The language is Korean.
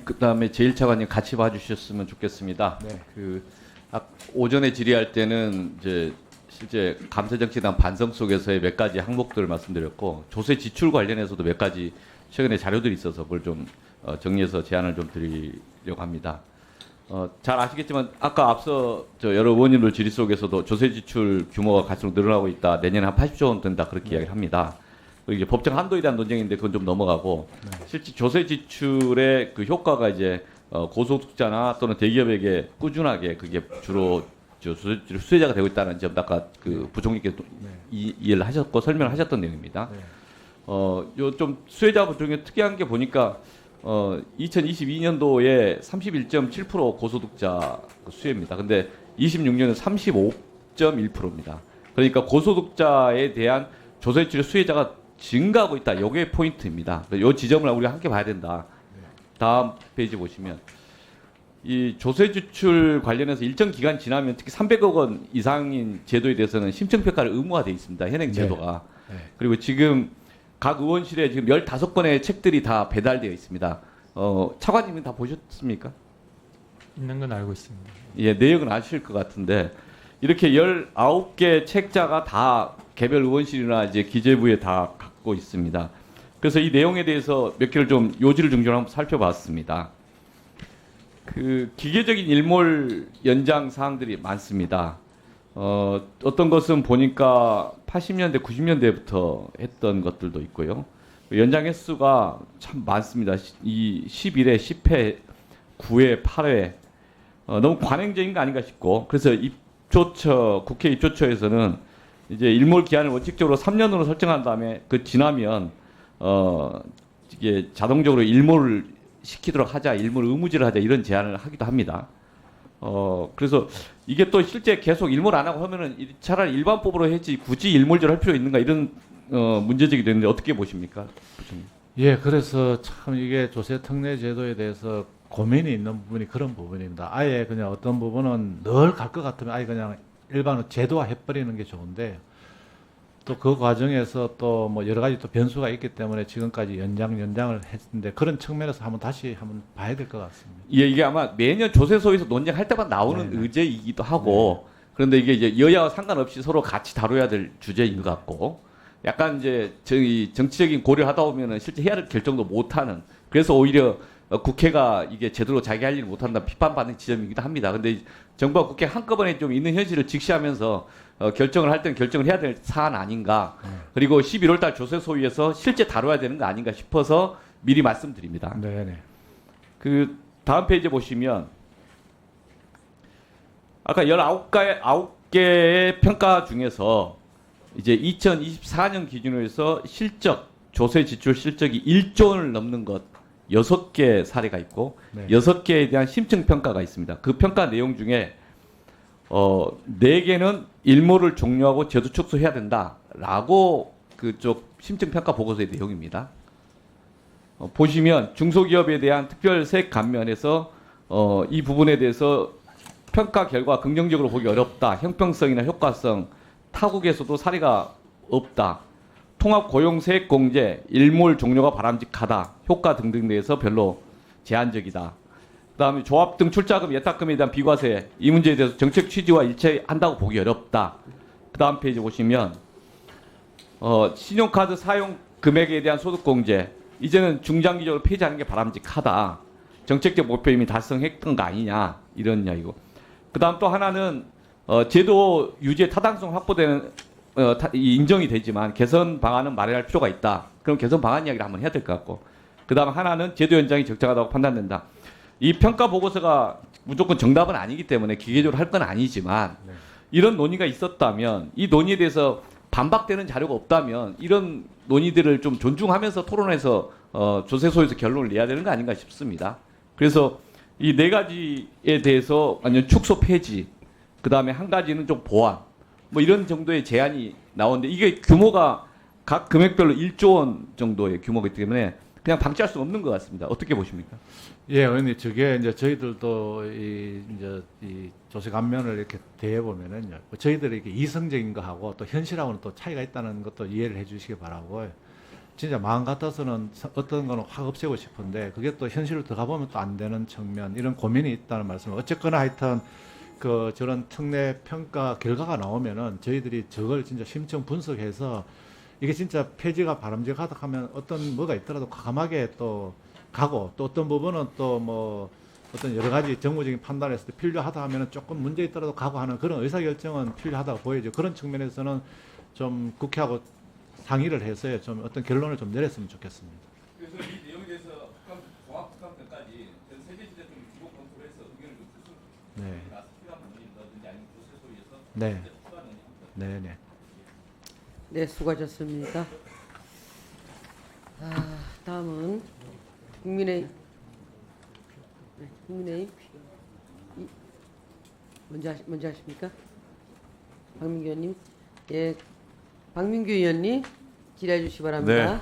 그다음에 제1차관님 같이 봐주셨으면 좋겠습니다. 네. 오전에 질의할 때는 이제 실제 감사정치단 반성 속에서의 몇 가지 항목들을 말씀드렸고 조세 지출 관련해서도 몇 가지 최근에 자료들이 있어서 그걸 좀 정리해서 제안을 좀 드리려고 합니다. 잘 아시겠지만 아까 앞서 여러 의원님들 질의 속에서도 조세 지출 규모가 갈수록 늘어나고 있다. 내년에 한 80조 원 된다 그렇게 이야기를 합니다. 이게 법정 한도에 대한 논쟁인데 그건 좀 넘어가고 실제 조세 지출의 그 효과가 이제 고소득자나 또는 대기업에게 꾸준하게 그게 주로 조세 지출 수혜자가 되고 있다는 점 아까 그 부총리께서 이해를 하셨고 설명을 하셨던 내용입니다. 요 좀 수혜자 중에 특이한 게 보니까 2022년도에 31.7% 고소득자 수혜입니다. 근데 26년은 35.1%입니다. 그러니까 고소득자에 대한 조세 지출 수혜자가 증가하고 있다. 이게 포인트입니다. 이 지점을 우리가 함께 봐야 된다. 다음 페이지 보시면 이 조세 지출 관련해서 일정 기간 지나면 특히 300억 원 이상인 제도에 대해서는 심층 평가를 의무화되어 있습니다. 현행 제도가. 네. 그리고 지금 각 의원실에 지금 15건의 책들이 다 배달되어 있습니다. 차관님은 다 보셨습니까? 있는 건 알고 있습니다. 예, 내용은 아실 것 같은데 이렇게 19개 책자가 다 개별 의원실이나 이제 기재부에 다 갖고 있습니다. 그래서 이 내용에 대해서 몇 개를 좀 요지를 중심으로 한번 살펴봤습니다. 그 기계적인 일몰 연장 사항들이 많습니다. 어떤 것은 보니까 80년대, 90년대부터 했던 것들도 있고요. 연장 횟수가 참 많습니다. 이 11회, 10회, 9회, 8회 너무 관행적인 거 아닌가 싶고 그래서 입조처 국회 입조처에서는 이제 일몰 기한을 원칙적으로 3년으로 설정한 다음에 그 지나면 이게 자동적으로 일몰을 시키도록 하자, 일몰 의무제를 하자 이런 제안을 하기도 합니다. 그래서 이게 또 실제 계속 일몰 안 하고 하면은 차라리 일반법으로 했지 굳이 일몰제를 할 필요 있는가 이런 문제제기 되는데 어떻게 보십니까? 예, 그래서 참 이게 조세 특례 제도에 대해서 고민이 있는 부분이 그런 부분입니다. 아예 그냥 어떤 부분은 늘 갈 것 같으면 아예 그냥 일반으로 제도화 해버리는 게 좋은데 또 그 과정에서 또 뭐 여러 가지 또 변수가 있기 때문에 지금까지 연장을 했는데 그런 측면에서 다시 한번 봐야 될 것 같습니다. 예, 이게 아마 매년 조세소에서 논쟁할 때만 나오는 네네. 의제이기도 하고 그런데 이게 이제 여야와 상관없이 서로 같이 다뤄야 될 주제인 것 같고 약간 이제 저희 정치적인 고려하다 보면은 실제 해야 할 결정도 못하는 그래서 오히려 국회가 이게 제대로 자기 할 일을 못한다 비판받는 지점이기도 합니다. 근데 정부와 국회 한꺼번에 좀 있는 현실을 직시하면서 결정을 할 때는 결정을 해야 될 사안 아닌가. 그리고 11월 달 조세 소위에서 실제 다뤄야 되는 거 아닌가 싶어서 미리 말씀드립니다. 네네. 그 다음 페이지 보시면 아까 19개의 평가 중에서 이제 2024년 기준으로 해서 실적 조세 지출 실적이 1조 원을 넘는 것 6개 사례가 있고 네. 6개에 대한 심층 평가가 있습니다. 그 평가 내용 중에 4개는 일몰을 종료하고 제도 축소해야 된다라고 그쪽 심층 평가 보고서의 내용입니다. 보시면 중소기업에 대한 특별 세액 감면에서 이 부분에 대해서 평가 결과 긍정적으로 보기 어렵다. 형평성이나 효과성, 타국에서도 사례가 없다. 통합 고용 세액 공제, 일몰 종료가 바람직하다. 효과 등등 대해서 별로 제한적이다. 그다음에 조합 등 출자금, 예탁금에 대한 비과세 이 문제에 대해서 정책 취지와 일치한다고 보기 어렵다. 그다음 페이지 보시면 신용카드 사용 금액에 대한 소득 공제 이제는 중장기적으로 폐지하는 게 바람직하다. 정책적 목표 이미 달성했던 거 아니냐 이런 이야기고. 그다음 또 하나는 제도 유지의 타당성 확보되는 인정이 되지만 개선 방안은 마련할 필요가 있다. 그럼 개선 방안 이야기를 한번 해야 될 것 같고. 그다음 하나는 제도 연장이 적정하다고 판단된다. 이 평가 보고서가 무조건 정답은 아니기 때문에 기계적으로 할 건 아니지만 이런 논의가 있었다면 이 논의에 대해서 반박되는 자료가 없다면 이런 논의들을 좀 존중하면서 토론해서 조세소에서 결론을 내야 되는 거 아닌가 싶습니다. 그래서 이 네 가지에 대해서 완전 축소 폐지, 그 다음에 한 가지는 좀 보완, 뭐 이런 정도의 제안이 나오는데 이게 규모가 각 금액별로 1조 원 정도의 규모이기 때문에 그냥 방치할 수 없는 것 같습니다. 어떻게 보십니까? 예, 의원님, 저게 이제 저희들도 이 조세 감면을 이렇게 대해 보면은요, 저희들이 이렇게 이성적인 거 하고 또 현실하고는 또 차이가 있다는 것도 이해를 해주시기 바라고, 진짜 마음 같아서는 어떤 거는 확 없애고 싶은데 그게 또 현실로 들어가 보면 또 안 되는 측면 이런 고민이 있다는 말씀. 어쨌거나 하여튼 그 저런 특례 평가 결과가 나오면은 저희들이 저걸 진짜 심층 분석해서 이게 진짜 폐지가 바람직하다 하면 어떤 뭐가 있더라도 과감하게 또 가고 또 어떤 부분은 또 뭐 어떤 여러 가지 정무적인 판단에서 필요하다 하면은 조금 문제 있더라도 가고 하는 그런 의사결정은 필요하다고 보여죠. 그런 측면에서는 좀 국회하고 상의를 해서 좀 어떤 결론을 좀 내렸으면 좋겠습니다. 그래서 이 내용에 대해서 종합국감까지 전 세계지대 좀 주고 검토를 해서 의견을 좀 줬으면 좋겠습니다. 네. 나서 필요한 부분이라든지 아니면 조세소위에서 네. 진짜 필요한 의견. 네, 네. 네, 수고하셨습니다. 다음은 국민의힘 먼저 하십니까? 박민규 의원님, 예, 박민규 의원님 질의해 주시기 바랍니다. 네.